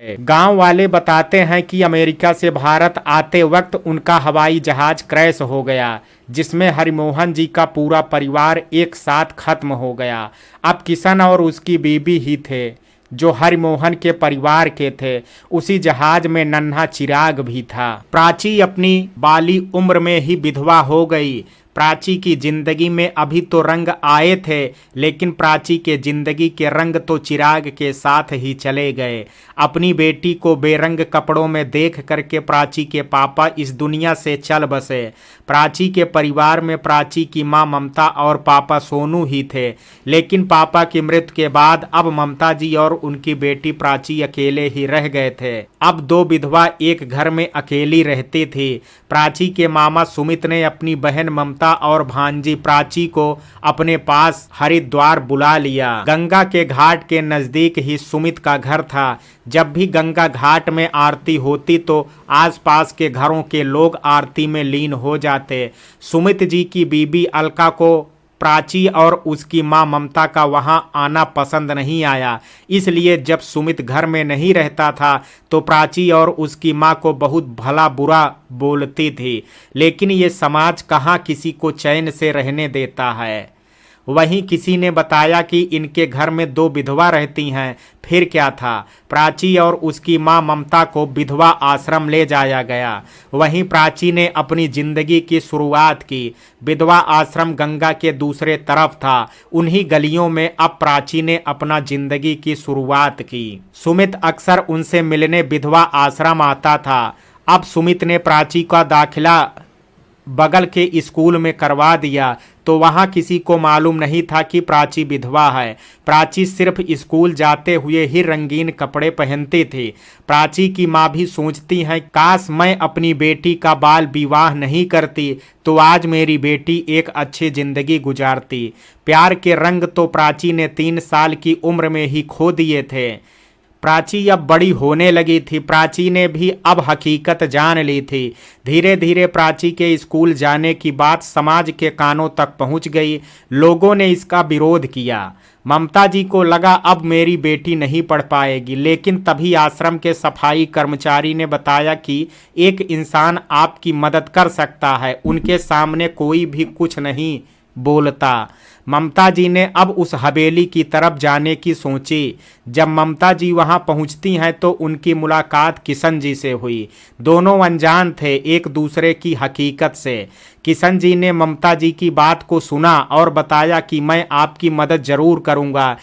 गांव वाले बताते हैं कि अमेरिका से भारत आते वक्त उनका हवाई जहाज क्रैश हो गया, जिसमें हरिमोहन जी का पूरा परिवार एक साथ खत्म हो गया। अब किशन और उसकी बीबी ही थे जो हरिमोहन के परिवार के थे। उसी जहाज में नन्हा चिराग भी था। प्राची अपनी बाली उम्र में ही विधवा हो गई। प्राची की जिंदगी में अभी तो रंग आए थे, लेकिन प्राची के जिंदगी के रंग तो चिराग के साथ ही चले गए। अपनी बेटी को बेरंग कपड़ों में देख करके प्राची के पापा इस दुनिया से चल बसे। प्राची के परिवार में प्राची की मां ममता और पापा सोनू ही थे, लेकिन पापा की मृत्यु के बाद अब ममता जी और उनकी बेटी प्राची अकेले ही रह गए थे। अब दो विधवा एक घर में अकेली रहती थी। प्राची के मामा सुमित ने अपनी बहन ममता और भांजी प्राची को अपने पास हरिद्वार बुला लिया। गंगा के घाट के नजदीक ही सुमित का घर था। जब भी गंगा घाट में आरती होती तो आसपास के घरों के लोग आरती में लीन हो जाते। सुमित जी की बीबी अलका को प्राची और उसकी मां ममता का वहां आना पसंद नहीं आया, इसलिए जब सुमित घर में नहीं रहता था तो प्राची और उसकी मां को बहुत भला बुरा बोलती थी। लेकिन ये समाज कहाँ किसी को चैन से रहने देता है। वहीं किसी ने बताया कि इनके घर में दो विधवा रहती हैं। फिर क्या था, प्राची और उसकी मां ममता को विधवा आश्रम ले जाया गया। वहीं प्राची ने अपनी जिंदगी की शुरुआत की। विधवा आश्रम गंगा के दूसरे तरफ था। उन्हीं गलियों में अब प्राची ने अपना जिंदगी की शुरुआत की। सुमित अक्सर उनसे मिलने विधवा आश्रम आता था। अब सुमित ने प्राची का दाखिला बगल के स्कूल में करवा दिया तो वहां किसी को मालूम नहीं था कि प्राची विधवा है। प्राची सिर्फ स्कूल जाते हुए ही रंगीन कपड़े पहनती थी। प्राची की माँ भी सोचती है, काश मैं अपनी बेटी का बाल विवाह नहीं करती तो आज मेरी बेटी एक अच्छी जिंदगी गुजारती। प्यार के रंग तो प्राची ने 3 साल की उम्र में ही खो दिए थे। प्राची अब बड़ी होने लगी थी। प्राची ने भी अब हकीकत जान ली थी। धीरे धीरे प्राची के स्कूल जाने की बात समाज के कानों तक पहुंच गई। लोगों ने इसका विरोध किया। ममता जी को लगा अब मेरी बेटी नहीं पढ़ पाएगी, लेकिन तभी आश्रम के सफाई कर्मचारी ने बताया कि एक इंसान आपकी मदद कर सकता है, उनके सामने कोई भी कुछ नहीं बोलता। ममता जी ने अब उस हवेली की तरफ जाने की सोची। जब ममता जी वहां पहुंचती हैं तो उनकी मुलाकात किशन जी से हुई। दोनों अनजान थे एक दूसरे की हकीकत से। किशन जी ने ममता जी की बात को सुना और बताया कि मैं आपकी मदद जरूर करूंगा,